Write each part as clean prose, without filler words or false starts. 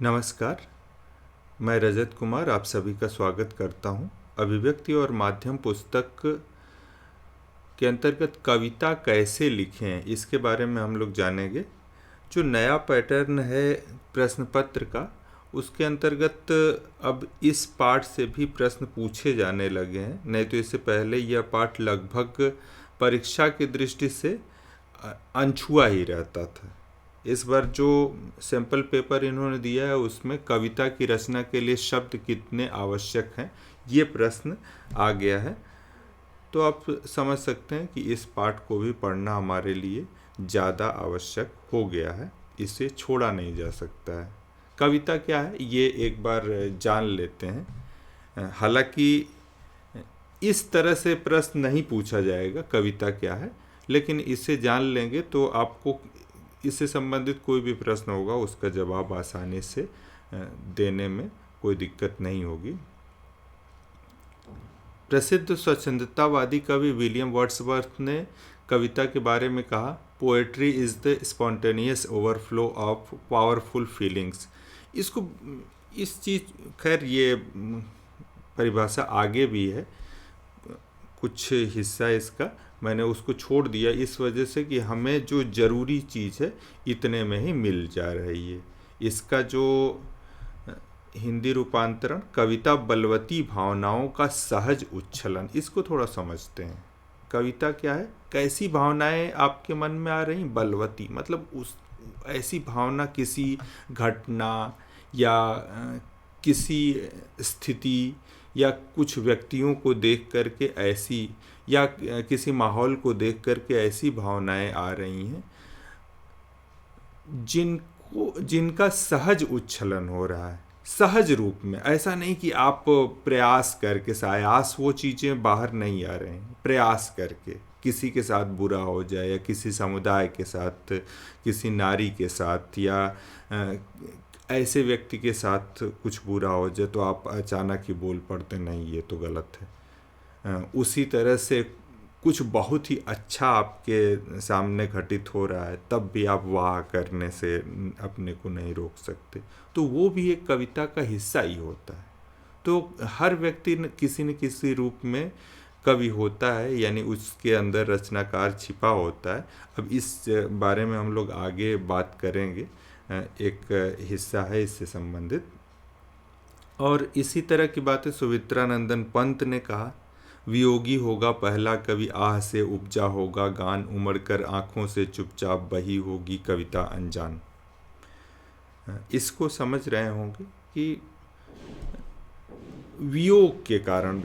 नमस्कार। मैं रजत कुमार आप सभी का स्वागत करता हूं। अभिव्यक्ति और माध्यम पुस्तक के अंतर्गत कविता कैसे लिखें इसके बारे में हम लोग जानेंगे। जो नया पैटर्न है प्रश्न पत्र का, उसके अंतर्गत अब इस पाठ से भी प्रश्न पूछे जाने लगे हैं। नहीं तो इससे पहले यह पाठ लगभग परीक्षा की दृष्टि से अनछुआ ही रहता था। इस बार जो सैंपल पेपर इन्होंने दिया है उसमें कविता की रचना के लिए शब्द कितने आवश्यक हैं ये प्रश्न आ गया है। तो आप समझ सकते हैं कि इस पाठ को भी पढ़ना हमारे लिए ज़्यादा आवश्यक हो गया है, इसे छोड़ा नहीं जा सकता है। कविता क्या है ये एक बार जान लेते हैं। हालांकि इस तरह से प्रश्न नहीं पूछा जाएगा कविता क्या है, लेकिन इसे जान लेंगे तो आपको इससे संबंधित कोई भी प्रश्न होगा उसका जवाब आसानी से देने में कोई दिक्कत नहीं होगी। प्रसिद्ध स्वच्छंदतावादी कवि विलियम वर्ड्सवर्थ ने कविता के बारे में कहा, poetry is the spontaneous overflow of powerful feelings. इसको इस चीज़ खैर ये परिभाषा आगे भी है, कुछ हिस्सा इसका मैंने उसको छोड़ दिया इस वजह से कि हमें जो ज़रूरी चीज़ है इतने में ही मिल जा रही है। इसका जो हिंदी रूपांतरण कविता बलवती भावनाओं का सहज उच्छलन, इसको थोड़ा समझते हैं। कविता क्या है, कैसी भावनाएं आपके मन में आ रही, बलवती मतलब उस ऐसी भावना किसी घटना या किसी स्थिति या कुछ व्यक्तियों को देख करके ऐसी, या किसी माहौल को देख करके ऐसी भावनाएं आ रही हैं जिनका सहज उच्छलन हो रहा है, सहज रूप में। ऐसा नहीं कि आप प्रयास करके, सायास वो चीज़ें बाहर नहीं आ रहे हैं, प्रयास करके किसी के साथ बुरा हो जाए या किसी समुदाय के साथ, किसी नारी के साथ या ऐसे व्यक्ति के साथ कुछ बुरा हो जाए तो आप अचानक ही बोल पड़ते नहीं ये तो गलत है। उसी तरह से कुछ बहुत ही अच्छा आपके सामने घटित हो रहा है तब भी आप वाह करने से अपने को नहीं रोक सकते, तो वो भी एक कविता का हिस्सा ही होता है। तो हर व्यक्ति किसी न किसी रूप में कवि होता है, यानी उसके अंदर रचनाकार छिपा होता है। अब इस बारे में हम लोग आगे बात करेंगे, एक हिस्सा है इससे संबंधित। और इसी तरह की बातें सुमित्रानंदन पंत ने कहा, वियोगी होगा पहला कवि आह से उपजा होगा गान, उमड़ कर आँखों से चुपचाप बही होगी कविता अनजान। इसको समझ रहे होंगे कि वियोग के कारण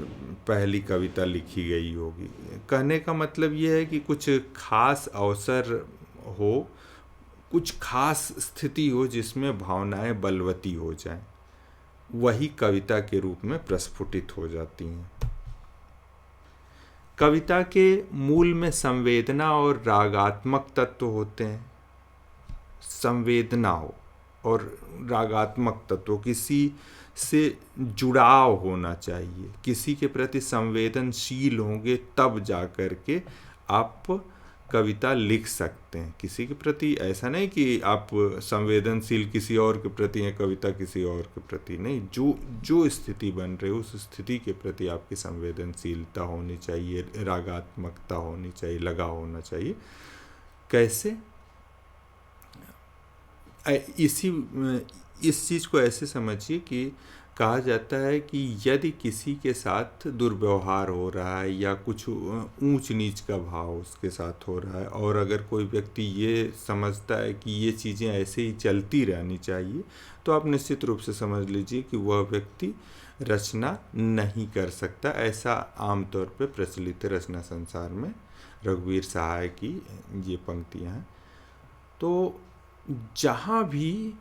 पहली कविता लिखी गई होगी। कहने का मतलब ये है कि कुछ खास अवसर हो, कुछ खास स्थिति हो जिसमें भावनाएं बलवती हो जाएं, वही कविता के रूप में प्रस्फुटित हो जाती हैं। कविता के मूल में संवेदना और रागात्मक तत्व होते हैं। संवेदना हो और रागात्मक तत्व, किसी से जुड़ाव होना चाहिए, किसी के प्रति संवेदनशील होंगे तब जा कर के आप कविता लिख सकते हैं। किसी के प्रति ऐसा नहीं कि आप संवेदनशील किसी और के प्रति हैं, कविता किसी और के प्रति नहीं। जो स्थिति बन रही है उस स्थिति के प्रति आपकी संवेदनशीलता होनी चाहिए, रागात्मकता होनी चाहिए, लगाव होना चाहिए। कैसे? इस चीज़ को ऐसे समझिए कि कहा जाता है कि यदि किसी के साथ दुर्व्यवहार हो रहा है या कुछ ऊंच नीच का भाव उसके साथ हो रहा है, और अगर कोई व्यक्ति ये समझता है कि ये चीज़ें ऐसे ही चलती रहनी चाहिए, तो आप निश्चित रूप से समझ लीजिए कि वह व्यक्ति रचना नहीं कर सकता। ऐसा आमतौर पर प्रचलित है रचना संसार में। रघुवीर सहाय की ये पंक्तियाँ हैं। तो जहाँ भी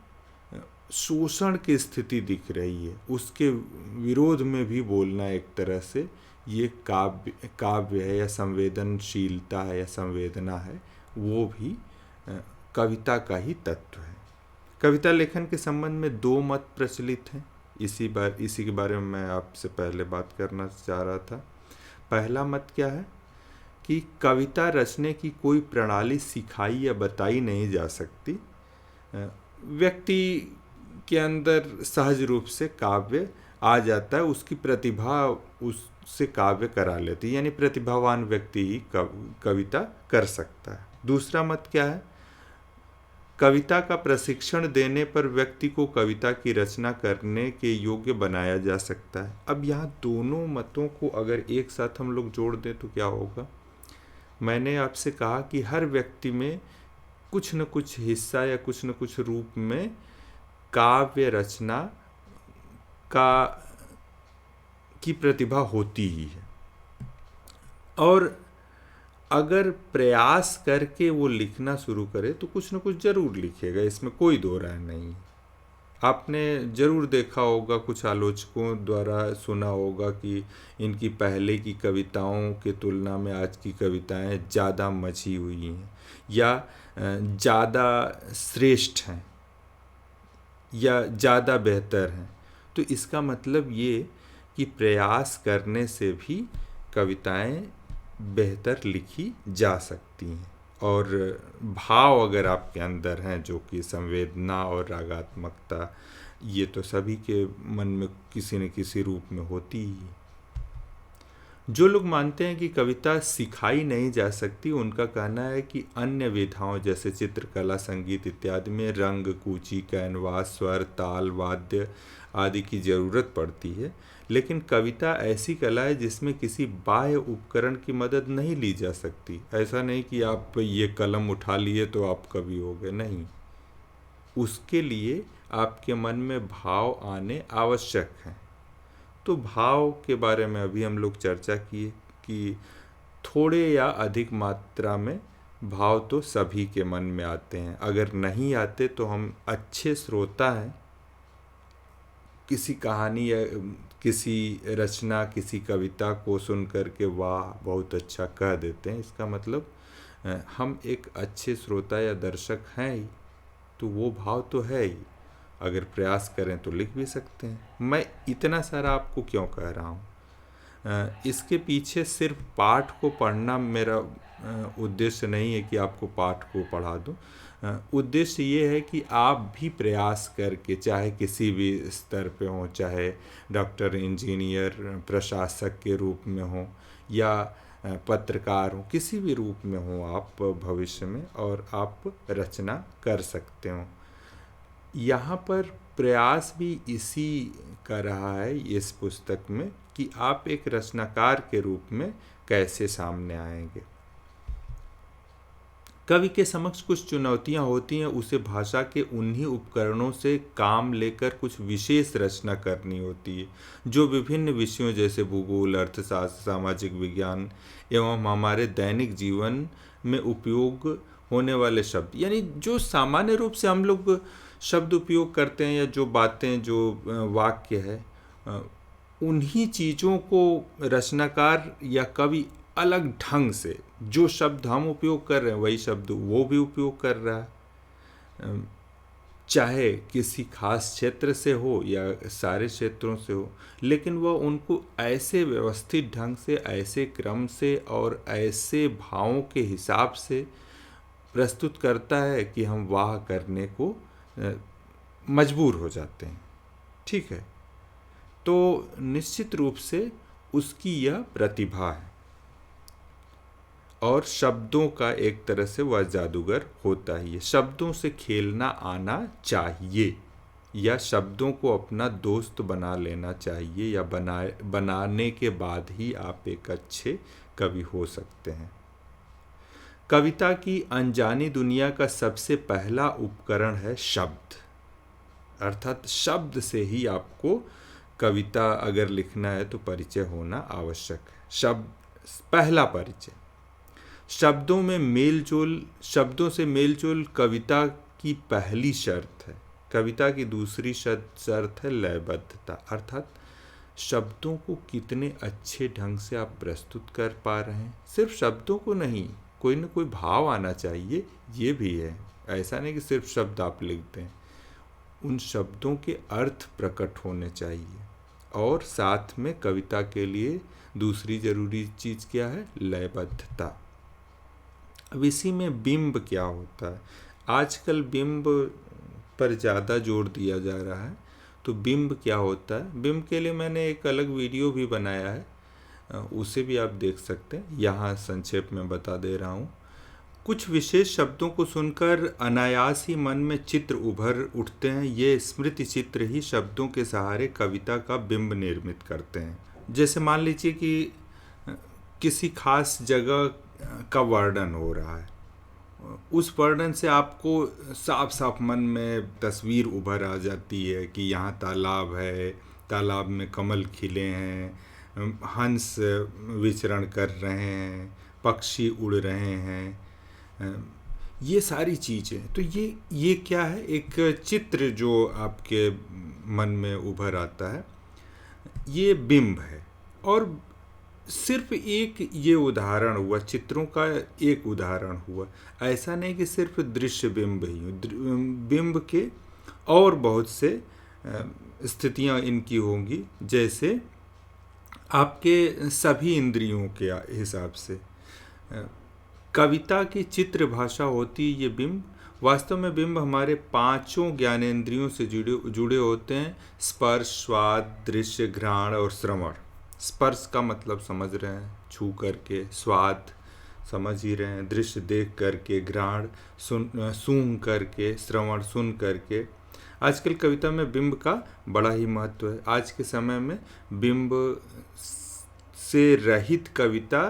शोषण की स्थिति दिख रही है उसके विरोध में भी बोलना एक तरह से ये काव्य है या संवेदनशीलता है या संवेदना है, वो भी कविता का ही तत्व है। कविता लेखन के संबंध में दो मत प्रचलित हैं। इसी के बारे में मैं आपसे पहले बात करना चाह रहा था। पहला मत क्या है कि कविता रचने की कोई प्रणाली सिखाई या बताई नहीं जा सकती। व्यक्ति के अंदर सहज रूप से काव्य आ जाता है, उसकी प्रतिभा उससे काव्य करा लेती है, यानी प्रतिभावान व्यक्ति ही कविता कर सकता है। दूसरा मत क्या है? कविता का प्रशिक्षण देने पर व्यक्ति को कविता की रचना करने के योग्य बनाया जा सकता है। अब यहाँ दोनों मतों को अगर एक साथ हम लोग जोड़ दें तो क्या होगा? मैंने आपसे कहा कि हर व्यक्ति में कुछ न कुछ हिस्सा या कुछ न कुछ रूप में काव्य रचना का की प्रतिभा होती ही है, और अगर प्रयास करके वो लिखना शुरू करे तो कुछ न कुछ जरूर लिखेगा, इसमें कोई दो राय नहीं। आपने जरूर देखा होगा, कुछ आलोचकों द्वारा सुना होगा कि इनकी पहले की कविताओं के तुलना में आज की कविताएं ज़्यादा मची हुई हैं या ज़्यादा श्रेष्ठ हैं या ज़्यादा बेहतर हैं। तो इसका मतलब ये कि प्रयास करने से भी कविताएं बेहतर लिखी जा सकती हैं, और भाव अगर आपके अंदर हैं, जो कि संवेदना और रागात्मकता, ये तो सभी के मन में किसी न किसी रूप में होती ही। जो लोग मानते हैं कि कविता सिखाई नहीं जा सकती, उनका कहना है कि अन्य विधाओं जैसे चित्रकला, संगीत इत्यादि में रंग, कूची, कैनवास, स्वर, ताल, वाद्य आदि की ज़रूरत पड़ती है, लेकिन कविता ऐसी कला है जिसमें किसी बाह्य उपकरण की मदद नहीं ली जा सकती। ऐसा नहीं कि आप ये कलम उठा लिए तो आप कवि हो गए, नहीं। उसके लिए आपके मन में भाव आने आवश्यक हैं। तो भाव के बारे में अभी हम लोग चर्चा किए कि थोड़े या अधिक मात्रा में भाव तो सभी के मन में आते हैं। अगर नहीं आते तो हम अच्छे श्रोता हैं, किसी कहानी या किसी रचना, किसी कविता को सुन कर के वाह बहुत अच्छा कह देते हैं, इसका मतलब हम एक अच्छे श्रोता या दर्शक हैं ही, तो वो भाव तो है ही। अगर प्रयास करें तो लिख भी सकते हैं। मैं इतना सारा आपको क्यों कह रहा हूँ? इसके पीछे सिर्फ पाठ को पढ़ना मेरा उद्देश्य नहीं है कि आपको पाठ को पढ़ा दूँ। उद्देश्य ये है कि आप भी प्रयास करके, चाहे किसी भी स्तर पे हो, चाहे डॉक्टर, इंजीनियर, प्रशासक के रूप में हो या पत्रकार हो, किसी भी रूप में हो आप भविष्य में, और आप रचना कर सकते हो। यहाँ पर प्रयास भी इसी का रहा है इस पुस्तक में कि आप एक रचनाकार के रूप में कैसे सामने आएंगे। कवि के समक्ष कुछ चुनौतियाँ होती हैं, उसे भाषा के उन्हीं उपकरणों से काम लेकर कुछ विशेष रचना करनी होती है, जो विभिन्न विषयों जैसे भूगोल, अर्थशास्त्र, सामाजिक विज्ञान एवं हमारे दैनिक जीवन में उपयोग होने वाले शब्द, यानी जो सामान्य रूप से हम लोग शब्द उपयोग करते हैं या जो बातें, जो वाक्य है, उन्हीं चीज़ों को रचनाकार या कवि अलग ढंग से, जो शब्द हम उपयोग कर रहे हैं वही शब्द वो भी उपयोग कर रहा है, चाहे किसी खास क्षेत्र से हो या सारे क्षेत्रों से हो, लेकिन वह उनको ऐसे व्यवस्थित ढंग से, ऐसे क्रम से और ऐसे भावों के हिसाब से प्रस्तुत करता है कि हम वाह करने को मजबूर हो जाते हैं। ठीक है, तो निश्चित रूप से उसकी यह प्रतिभा है, और शब्दों का एक तरह से वह जादूगर होता ही है। शब्दों से खेलना आना चाहिए, या शब्दों को अपना दोस्त बना लेना चाहिए, या बनाने के बाद ही आप एक अच्छे कवि हो सकते हैं। कविता की अनजानी दुनिया का सबसे पहला उपकरण है शब्द, अर्थात शब्द से ही आपको कविता अगर लिखना है तो परिचय होना आवश्यक है। शब्द, पहला परिचय। शब्दों से मेलजोल कविता की पहली शर्त है। कविता की दूसरी शर्त है लयबद्धता, अर्थात शब्दों को कितने अच्छे ढंग से आप प्रस्तुत कर पा रहे हैं। सिर्फ शब्दों को नहीं, कोई ना कोई भाव आना चाहिए, ये भी है। ऐसा नहीं कि सिर्फ शब्द आप लिख दें, उन शब्दों के अर्थ प्रकट होने चाहिए। और साथ में कविता के लिए दूसरी जरूरी चीज़ क्या है? लयबद्धता। अब इसी में बिंब क्या होता है? आजकल बिंब पर ज़्यादा जोर दिया जा रहा है। तो बिंब क्या होता है, बिंब के लिए मैंने एक अलग वीडियो भी बनाया है, उसे भी आप देख सकते हैं। यहाँ संक्षेप में बता दे रहा हूँ। कुछ विशेष शब्दों को सुनकर अनायास ही मन में चित्र उभर उठते हैं। ये स्मृति चित्र ही शब्दों के सहारे कविता का बिंब निर्मित करते हैं। जैसे मान लीजिए कि किसी खास जगह का वर्णन हो रहा है, उस वर्णन से आपको साफ साफ मन में तस्वीर उभर आ जाती है कि यहाँ तालाब है, तालाब में कमल खिले हैं, हंस विचरण कर रहे हैं, पक्षी उड़ रहे हैं, ये सारी चीज़ें। तो ये क्या है, एक चित्र जो आपके मन में उभर आता है, ये बिंब है। और सिर्फ एक ये उदाहरण हुआ, चित्रों का एक उदाहरण हुआ। ऐसा नहीं कि सिर्फ दृश्य बिंब ही हो, बिंब के और बहुत से स्थितियाँ इनकी होंगी, जैसे आपके सभी इंद्रियों के हिसाब से। कविता की चित्र भाषा होती है ये बिंब। वास्तव में बिंब हमारे पांचों ज्ञानेंद्रियों से जुड़े होते हैं: स्पर्श, स्वाद, दृश्य, घ्राण और श्रवण। स्पर्श का मतलब समझ रहे हैं, छू करके; स्वाद समझ ही रहे हैं, दृश्य देख करके; घ्राण सूंघ करके; श्रवण सुन करके। आजकल कविता में बिंब का बड़ा ही महत्व है। आज के समय में बिंब से रहित कविता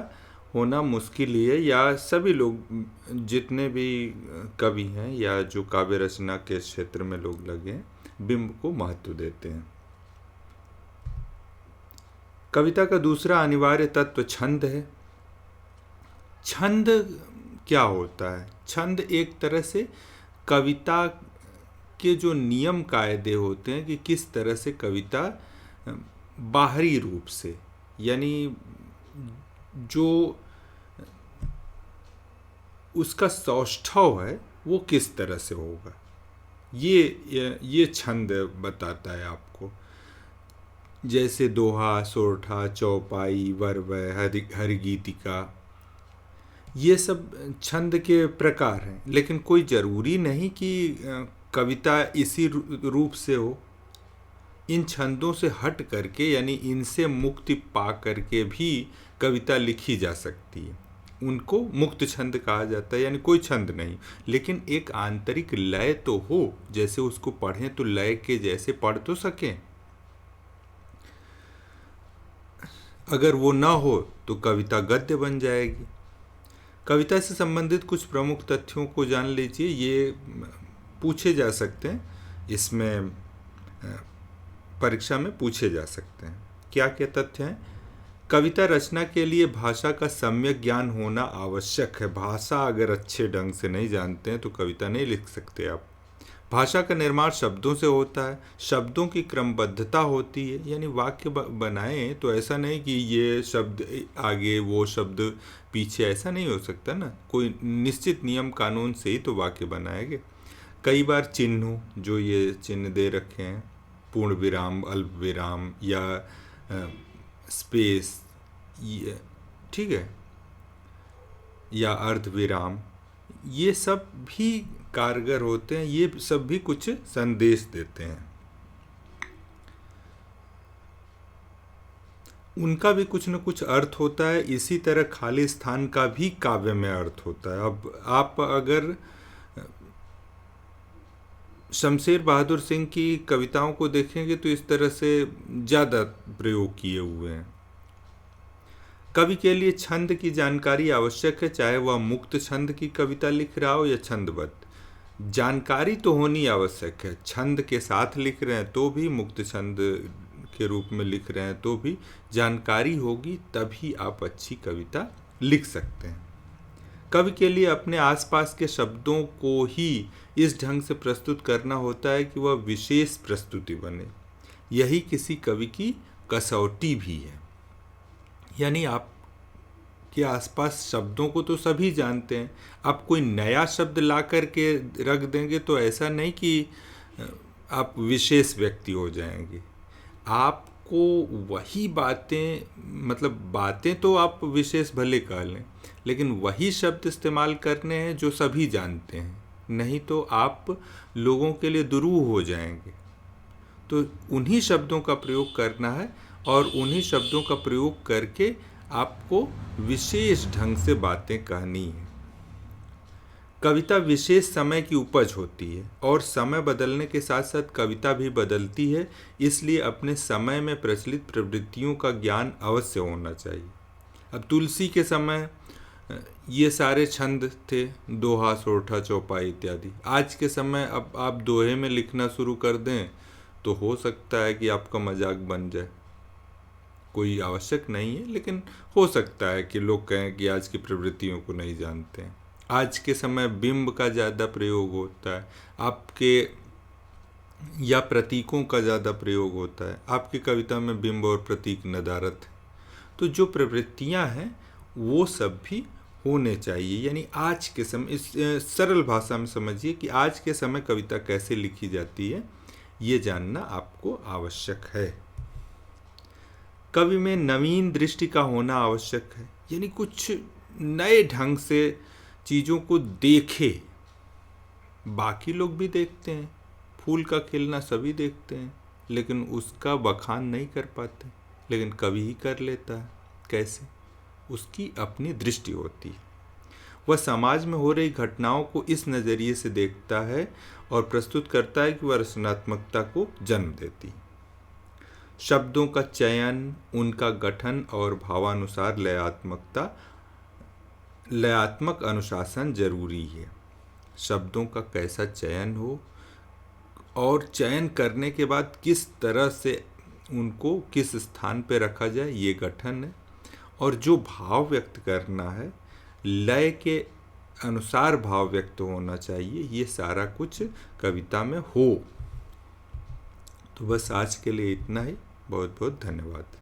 होना मुश्किल ही है, या सभी लोग, जितने भी कवि हैं या जो काव्य रचना के क्षेत्र में लोग लगे हैं, बिंब को महत्व देते हैं। कविता का दूसरा अनिवार्य तत्व छंद है। छंद क्या होता है? छंद एक तरह से कविता के जो नियम कायदे होते हैं कि किस तरह से कविता बाहरी रूप से, यानी जो उसका सौष्ठव है वो किस तरह से होगा, ये छंद बताता है आपको। जैसे दोहा, सोरठा, चौपाई, वरवय, हरिगीतिका, ये सब छंद के प्रकार हैं। लेकिन कोई ज़रूरी नहीं कि कविता इसी रूप से हो। इन छंदों से हट करके, यानी इनसे मुक्ति पा करके भी कविता लिखी जा सकती है। उनको मुक्त छंद कहा जाता है, यानी कोई छंद नहीं, लेकिन एक आंतरिक लय तो हो। जैसे उसको पढ़ें तो लय के जैसे पढ़ तो सकें। अगर वो ना हो तो कविता गद्य बन जाएगी। कविता से संबंधित कुछ प्रमुख तथ्यों को जान लीजिए, ये पूछे जा सकते हैं, इसमें परीक्षा में पूछे जा सकते हैं। क्या क्या तथ्य हैं? कविता रचना के लिए भाषा का सम्यक ज्ञान होना आवश्यक है। भाषा अगर अच्छे ढंग से नहीं जानते हैं तो कविता नहीं लिख सकते आप। भाषा का निर्माण शब्दों से होता है, शब्दों की क्रमबद्धता होती है, यानी वाक्य बनाएं तो ऐसा नहीं कि ये शब्द आगे वो शब्द पीछे, ऐसा नहीं हो सकता ना। कोई निश्चित नियम कानून से ही तो वाक्य बनाएंगे। कई बार चिन्ह, जो ये चिन्ह दे रखे हैं, पूर्ण विराम, अल्प विराम या स्पेस, ये ठीक है, या अर्ध विराम, ये सब भी कारगर होते हैं। ये सब भी कुछ संदेश देते हैं, उनका भी कुछ न कुछ अर्थ होता है। इसी तरह खाली स्थान का भी काव्य में अर्थ होता है। अब आप अगर शमशेर बहादुर सिंह की कविताओं को देखेंगे तो इस तरह से ज़्यादा प्रयोग किए हुए हैं। कवि के लिए छंद की जानकारी आवश्यक है, चाहे वह मुक्त छंद की कविता लिख रहा हो या छंदबद्ध। जानकारी तो होनी आवश्यक है। छंद के साथ लिख रहे हैं तो भी, मुक्त छंद के रूप में लिख रहे हैं तो भी, जानकारी होगी तभी आप अच्छी कविता लिख सकते हैं। कवि के लिए अपने आसपास के शब्दों को ही इस ढंग से प्रस्तुत करना होता है कि वह विशेष प्रस्तुति बने। यही किसी कवि की कसौटी भी है। यानी आप के आसपास शब्दों को तो सभी जानते हैं, आप कोई नया शब्द ला करके रख देंगे तो ऐसा नहीं कि आप विशेष व्यक्ति हो जाएंगे। आपको वही बातें, मतलब बातें तो आप विशेष भले कह लें, लेकिन वही शब्द इस्तेमाल करने हैं जो सभी जानते हैं, नहीं तो आप लोगों के लिए दुरूह हो जाएंगे। तो उन्हीं शब्दों का प्रयोग करना है और उन्हीं शब्दों का प्रयोग करके आपको विशेष ढंग से बातें कहनी है। कविता विशेष समय की उपज होती है और समय बदलने के साथ साथ कविता भी बदलती है, इसलिए अपने समय में प्रचलित प्रवृत्तियों का ज्ञान अवश्य होना चाहिए। अब तुलसी के समय ये सारे छंद थे, दोहा, सोरठा, चौपाई इत्यादि। आज के समय अब आप दोहे में लिखना शुरू कर दें तो हो सकता है कि आपका मजाक बन जाए। कोई आवश्यक नहीं है, लेकिन हो सकता है कि लोग कहें कि आज की प्रवृत्तियों को नहीं जानते हैं। आज के समय बिंब का ज़्यादा प्रयोग होता है, आपके या प्रतीकों का ज़्यादा प्रयोग होता है। आपकी कविता में बिंब और प्रतीक नदारत है। तो जो प्रवृत्तियां हैं वो सब भी होने चाहिए। यानी आज के समय, इस सरल भाषा में समझिए कि आज के समय कविता कैसे लिखी जाती है, ये जानना आपको आवश्यक है। कवि में नवीन दृष्टि का होना आवश्यक है, यानी कुछ नए ढंग से चीज़ों को देखे। बाकी लोग भी देखते हैं, फूल का खिलना सभी देखते हैं, लेकिन उसका बखान नहीं कर पाते, लेकिन कवि ही कर लेता है। कैसे? उसकी अपनी दृष्टि होती है। वह समाज में हो रही घटनाओं को इस नज़रिए से देखता है और प्रस्तुत करता है कि वह रचनात्मकता को जन्म देती है। शब्दों का चयन, उनका गठन और भावानुसार लयात्मक अनुशासन जरूरी है। शब्दों का कैसा चयन हो और चयन करने के बाद किस तरह से उनको किस स्थान पे रखा जाए, ये गठन है। और जो भाव व्यक्त करना है, लय के अनुसार भाव व्यक्त होना चाहिए, ये सारा कुछ कविता में हो। तो बस आज के लिए इतना ही। बहुत बहुत धन्यवाद।